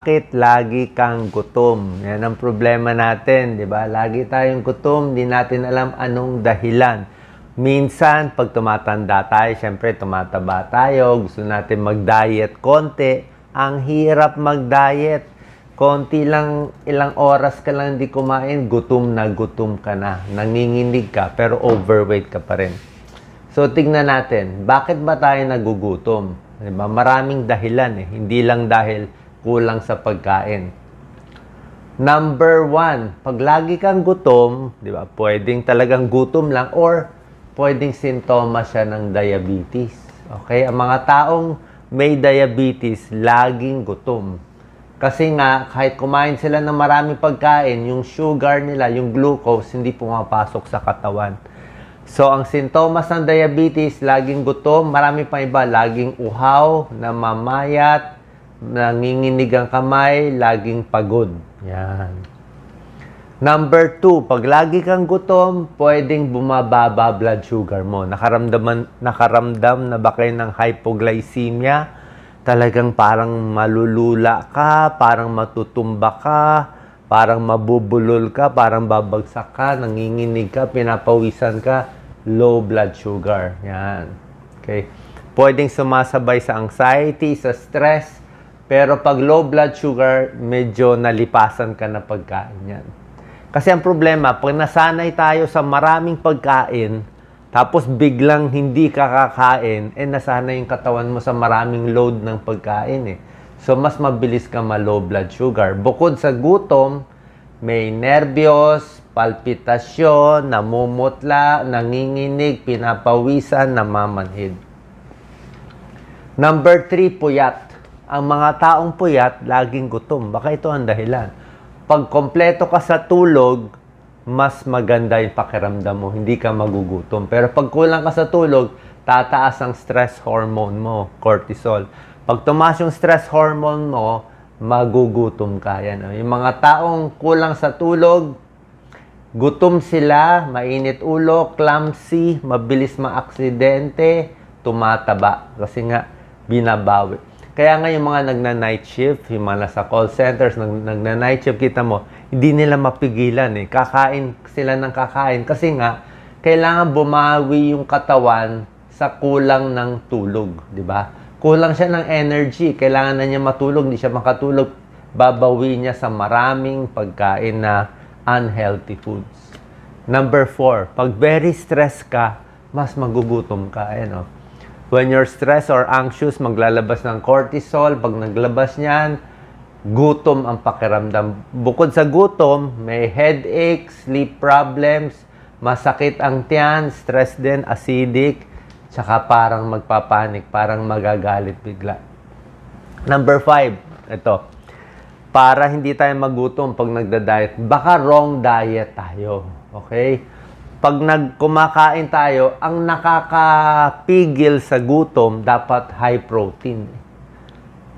bakit lagi kang gutom? Yan ang problema natin, di ba? Lagi tayong gutom, di natin alam anong dahilan. Minsan, pag tumatanda tayo, syempre tumataba tayo, gusto natin mag-diet konti. Ang hirap mag-diet. Konti lang, ilang oras ka lang hindi kumain, gutom ka na. Nanginginig ka, pero overweight ka pa rin. So, tignan natin, bakit ba tayo nagugutom? Diba? Maraming dahilan eh. Hindi lang dahil kulang sa pagkain. Number 1, pag lagi kang gutom, diba? Pwedeng talagang gutom lang or pwedeng sintomas siya ng diabetes. Okay? Ang mga taong may diabetes, laging gutom. Kasi nga, kahit kumain sila ng maraming pagkain, yung sugar nila, yung glucose, hindi pumapasok sa katawan. So, ang sintomas ng diabetes, laging gutom, marami pa iba, laging uhaw, namamayat, nanginginig ang kamay, laging pagod. Yan. Number 2, pag lagi kang gutom, pwedeng bumababa blood sugar mo. Nakaramdam na ba kayo ng hypoglycemia? Talagang parang malulula ka, parang matutumba ka, parang mabubulol ka, parang babagsak ka, nanginginig ka, pinapawisan ka, low blood sugar. Yan. Okay. Pwedeng sumasabay sa anxiety, sa stress, pero pag low blood sugar, medyo nalipasan ka na pagkain yan. Kasi ang problema, pag nasanay tayo sa maraming pagkain, tapos biglang hindi ka kakain, nasanay yung katawan mo sa maraming load ng pagkain eh. So, mas mabilis ka ma-low blood sugar. Bukod sa gutom, may nervyos, palpitasyon, namumutla, nanginginig, pinapawisan, namamanhid. Number 3, puyat. Ang mga taong puyat, laging gutom. Baka ito ang dahilan. Pag kompleto ka sa tulog, mas maganda yung pakiramdam mo. Hindi ka magugutom. Pero pag kulang ka sa tulog, tataas ang stress hormone mo, cortisol. Pag tumaas yung stress hormone mo, magugutom ka. Yan. Yung mga taong kulang sa tulog, gutom sila, mainit ulo, clumsy, mabilis maaksidente, tumataba. Kasi nga, binabawi. Kaya nga yung mga nagna-night shift, yung mga nasa call centers, nagna-night shift, kita mo, hindi nila mapigilan eh. Kakain sila ng kakain. Kasi nga, kailangan bumawi yung katawan sa kulang ng tulog. Di ba? Kulang siya ng energy. Kailangan na niya matulog. Hindi siya makatulog. Babawi niya sa maraming pagkain na unhealthy foods. Number 4, pag very stressed ka, mas magugutom ka. Ayan, oh. When you're stressed or anxious, maglalabas ng cortisol. Pag naglabas niyan, gutom ang pakiramdam. Bukod sa gutom, may headache, sleep problems, masakit ang tiyan, stress din, acidic, tsaka parang magpapanik, parang magagalit bigla. Number 5, ito. Para hindi tayo magutom pag nagda-diet, baka wrong diet tayo. Okay? Pag kumakain tayo, ang nakakapigil sa gutom, dapat high protein.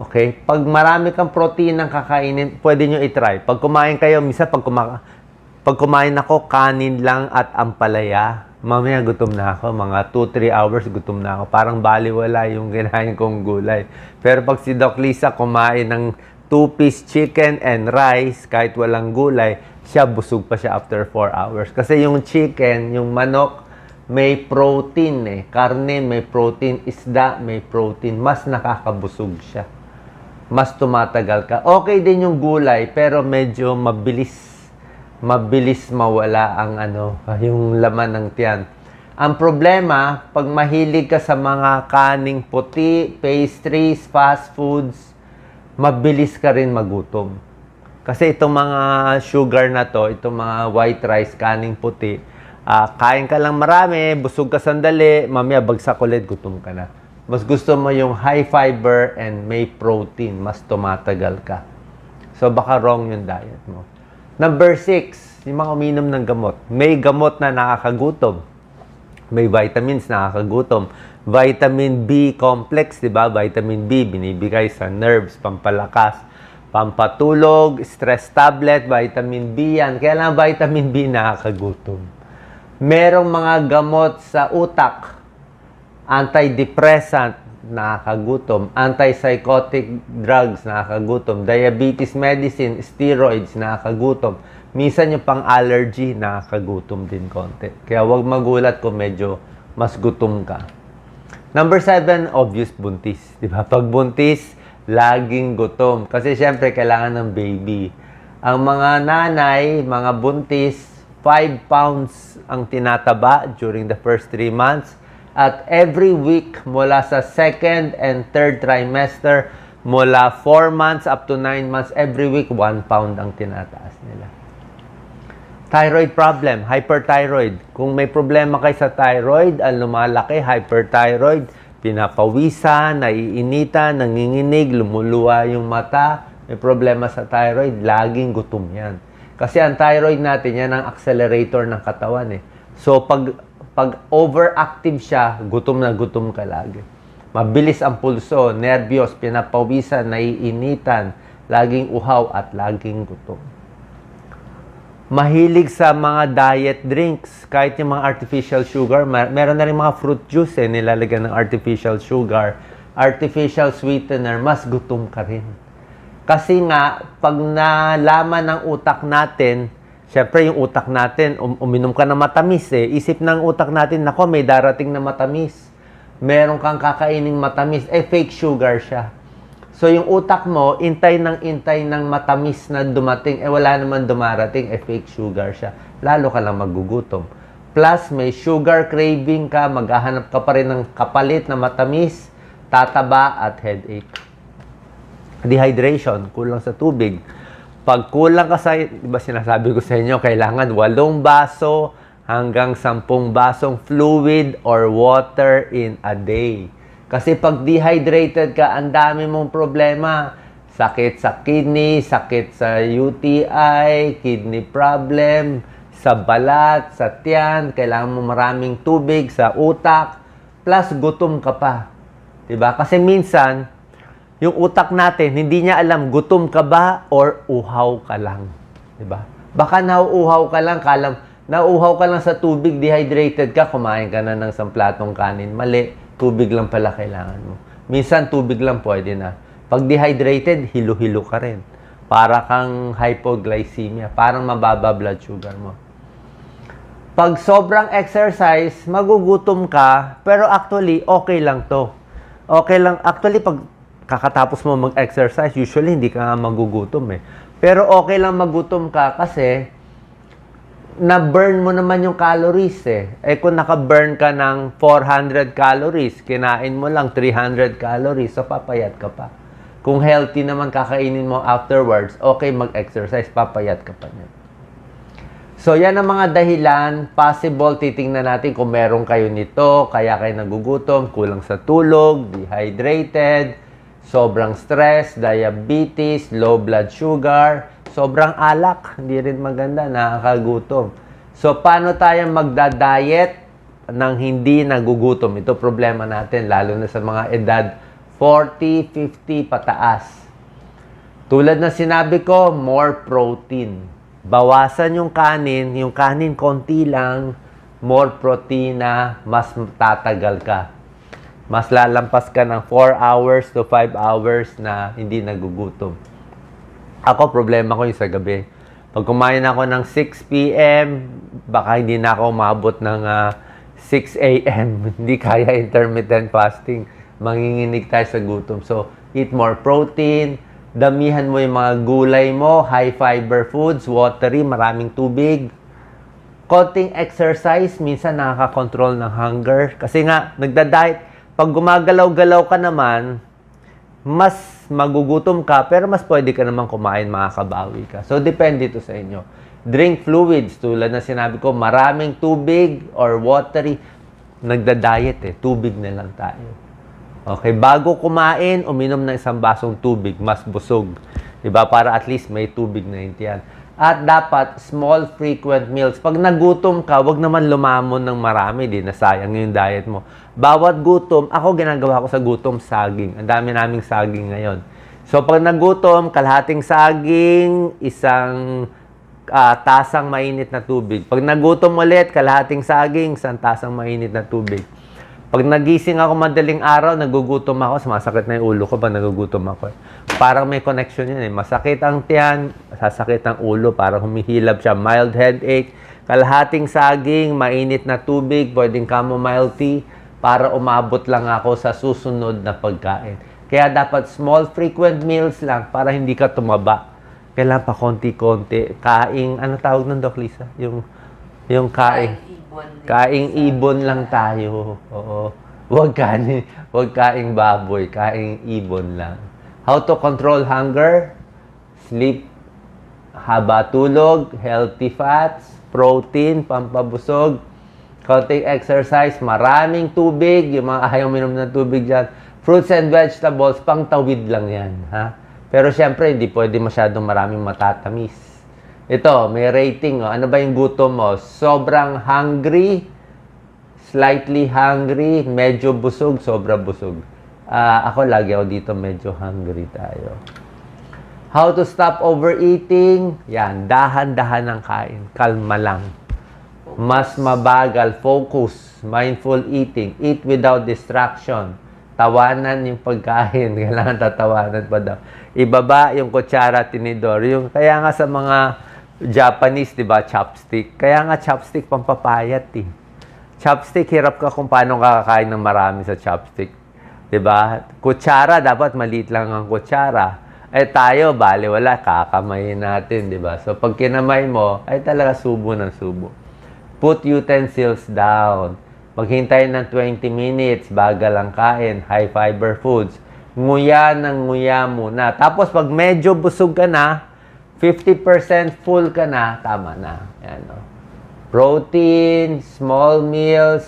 Okay? Pag marami kang protein ang kakainin, pwede nyo itry. Pag kumain kayo, minsan pag kumain ako, kanin lang at ampalaya, mamaya gutom na ako. Mga 2-3 hours gutom na ako. Parang baliwala yung kinain kong gulay. Pero pag si Doc Lisa kumain ng 2-piece chicken and rice, kahit walang gulay, siya busog pa siya after 4 hours. Kasi yung chicken, yung manok, may protein eh. Karne, may protein. Isda, may protein. Mas nakakabusog siya. Mas tumatagal ka. Okay din yung gulay, pero medyo mabilis mawala ang yung laman ng tiyan. Ang problema, pag mahilig ka sa mga kaning puti, pastries, fast foods, mabilis ka rin magutom. Kasi itong mga sugar na to, itong mga white rice, kaning puti, kain ka lang marami, busog ka sandali, mamaya bagsak ulit, gutom ka na. Mas gusto mo yung high fiber and may protein, mas tumatagal ka. So baka wrong yung diet mo. Number 6, yung mga uminom ng gamot. May gamot na nakakagutom. May vitamins na nakakagutom. Vitamin B complex, di ba? Vitamin B, binibigay sa nerves, pampalakas, pampatulog, stress tablet, vitamin B yan. Kaya lang vitamin B nakakagutom. Merong mga gamot sa utak, antidepressant, nakakagutom. Antipsychotic drugs, nakakagutom. Diabetes medicine, steroids, nakakagutom. Minsan yung pang-allergy, nakakagutom din konti. Kaya huwag magulat kung medyo mas gutom ka. Number 7, obvious buntis. Diba? Pag buntis, laging gutom. Kasi syempre, kailangan ng baby. Ang mga nanay, mga buntis, 5 pounds ang tinataba during the first 3 months. At every week, mula sa second and third trimester, mula 4 months up to 9 months, every week, 1 pound ang tinataas nila. Thyroid problem, hyperthyroid. Kung may problema kayo sa thyroid, ang lumalaki, hyperthyroid, pinapawisan, naiinitan, nanginginig, lumuluwa yung mata, may problema sa thyroid, laging gutom yan. Kasi ang thyroid natin, yan ang accelerator ng katawan eh. So, pag overactive siya, gutom na gutom ka lagi. Mabilis ang pulso, nervyos, pinapawisan, naiinitan, laging uhaw at laging gutom. Mahilig sa mga diet drinks, kahit yung mga artificial sugar, meron na rin mga fruit juice nilalagyan ng artificial sugar, artificial sweetener, mas gutom ka rin. Kasi nga, pag nalaman ng utak natin, syempre yung utak natin, uminom ka ng matamis isip ng utak natin, nako may darating na matamis. Meron kang kakaining matamis, fake sugar siya. So yung utak mo, intay ng matamis na dumating, wala naman dumarating, fake sugar siya. Lalo ka lang magugutom. Plus, may sugar craving ka, maghahanap ka pa rin ng kapalit na matamis, tataba at headache. Dehydration, kulang sa tubig. Pag kulang ka sa, diba sinasabi ko sa inyo, kailangan 8 baso hanggang 10 basong fluid or water in a day. Kasi pag dehydrated ka, ang dami mong problema. Sakit sa kidney, sakit sa UTI, kidney problem, sa balat, sa tiyan, kailangan mo maraming tubig, sa utak, plus gutom ka pa. Diba? Kasi minsan, yung utak natin, hindi niya alam gutom ka ba or uhaw ka lang. Diba? Baka nauuhaw ka lang, nauuhaw ka lang sa tubig, dehydrated ka, kumain ka na ng isang platong kanin. Mali, tubig lang pala kailangan mo. Minsan, tubig lang pwede na. Pag dehydrated, hilo-hilo ka rin. Para kang hypoglycemia, parang mababa blood sugar mo. Pag sobrang exercise, magugutom ka, pero actually, okay lang to. Okay lang, actually, pag kakatapos mo mag-exercise, usually hindi ka nga magugutom Pero okay lang magutom ka kasi na-burn mo naman yung calories kung naka-burn ka ng 400 calories, kinain mo lang 300 calories, so papayat ka pa. Kung healthy naman kakainin mo afterwards, okay mag-exercise, papayat ka pa niyan. So yan ang mga dahilan, possible titingnan natin kung meron kayo nito, kaya kayo nagugutom, kulang sa tulog, dehydrated, sobrang stress, diabetes, low blood sugar, sobrang alak, hindi rin maganda, nakakagutom. So, paano tayo magda-diet nang hindi nagugutom? Ito problema natin, lalo na sa mga edad 40, 50 pataas. Tulad na sinabi ko, more protein. Bawasan yung kanin konti lang, more protein na, mas tatagal ka. Mas lalampas ka ng 4 hours to 5 hours na hindi nagugutom. Ako, problema ko yung sa gabi. Pag kumain ako ng 6 p.m., baka hindi na ako umabot ng 6 a.m. Hindi kaya intermittent fasting. Manginginig tayo sa gutom. So, eat more protein. Damihan mo yung mga gulay mo, high fiber foods, watery, maraming tubig. Konting exercise, minsan nakaka-control ng hunger. Kasi nga, nagda-diet. Pag gumagalaw-galaw ka naman, mas magugutom ka, pero mas pwede ka naman kumain, makakabawi ka. So, depende ito sa inyo. Drink fluids, tulad na sinabi ko, maraming tubig or watery. Nagda-diet tubig na lang tayo. Okay, bago kumain, uminom ng 1 basong tubig, mas busog. Diba? Para at least may tubig na yan. At dapat, small, frequent meals. Pag nagutom ka, wag naman lumamon ng marami, di nasayang yung diet mo. Bawat gutom, ako ginagawa ko sa gutom, saging. Ang dami naming saging ngayon. So, pag nagutom, kalahating saging, 1 tasang mainit na tubig. Pag nagutom ulit, kalahating saging, 1 tasang mainit na tubig. Pag nagising ako madaling araw, nagugutom ako, sumasakit na yung ulo ko pag nagugutom ako. Parang may connection yun eh. Masakit ang tiyan, sasakit ang ulo, parang humihilab siya, mild headache, kalahating saging, mainit na tubig, pwedeng chamomile tea, para umabot lang ako sa susunod na pagkain. Kaya dapat small, frequent meals lang para hindi ka tumaba. Kailangan pa konti-konti. Kaing, ano tawag nun, Doc Lisa? Yung kaing. Kaing ibon lang tayo. Oo. Huwag kaing baboy. Kaing ibon lang. How to control hunger? Sleep, haba tulog, healthy fats, protein, pampabusog, konting exercise, maraming tubig, yung mga ayaw minom ng tubig dyan, fruits and vegetables, pang tawid lang yan. Ha? Pero syempre, hindi pwede masyadong maraming matatamis. Ito, may rating. Oh. Ano ba yung gutom mo? Sobrang hungry, slightly hungry, medyo busog, sobra busog. Ako lagi ako dito medyo hungry tayo. How to stop overeating? Yan, dahan-dahan ang kain. Kalma lang. Mas mabagal, focus, mindful eating, eat without distraction. Tawanan yung pagkain, kailangan tatawanan pa daw. Ibaba yung kutsara, tinidor. Yung, kaya nga sa mga Japanese, di ba, chopstick. Kaya nga chopstick pampapayat eh. Chopstick, hirap ka kung paano kakakain ng marami sa chopstick. Di ba? Kutsara, dapat maliit lang ang kutsara. Eh tayo, bale, wala, kakamayin natin, di ba? So pag kinamay mo, ay talaga subo ng subo. Put utensils down. Maghintay ng 20 minutes, bagal ang kain, high fiber foods. Nguya ng nguya muna. Tapos pag medyo busog ka na, 50% full ka na, tama na. Yan, no? Protein, small meals,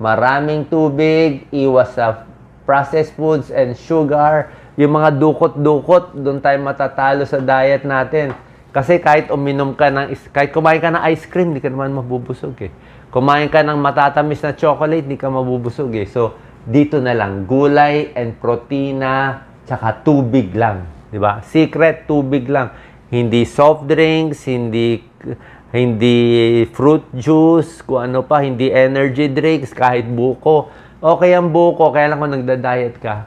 maraming tubig, iwas sa processed foods and sugar. Yung mga dukot-dukot, doon tayo matatalo sa diet natin. Kasi kahit uminom ka kahit kumain ka ng ice cream, hindi ka naman mabubusog eh. Kumain ka ng matatamis na chocolate, hindi ka mabubusog eh. So, dito na lang, gulay and protina, tsaka tubig lang. Di ba? Secret, tubig lang. Hindi soft drinks, hindi fruit juice, kung ano pa, hindi energy drinks, kahit buko. Okay ang buko, kaya lang kung nagda-diet ka,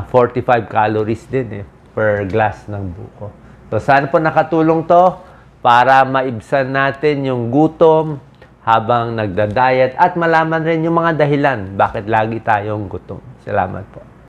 45 calories din eh, per glass ng buko. So, saan po nakatulong to? Para maibsan natin yung gutom habang nagda-diet at malaman rin yung mga dahilan bakit lagi tayong gutom. Salamat po.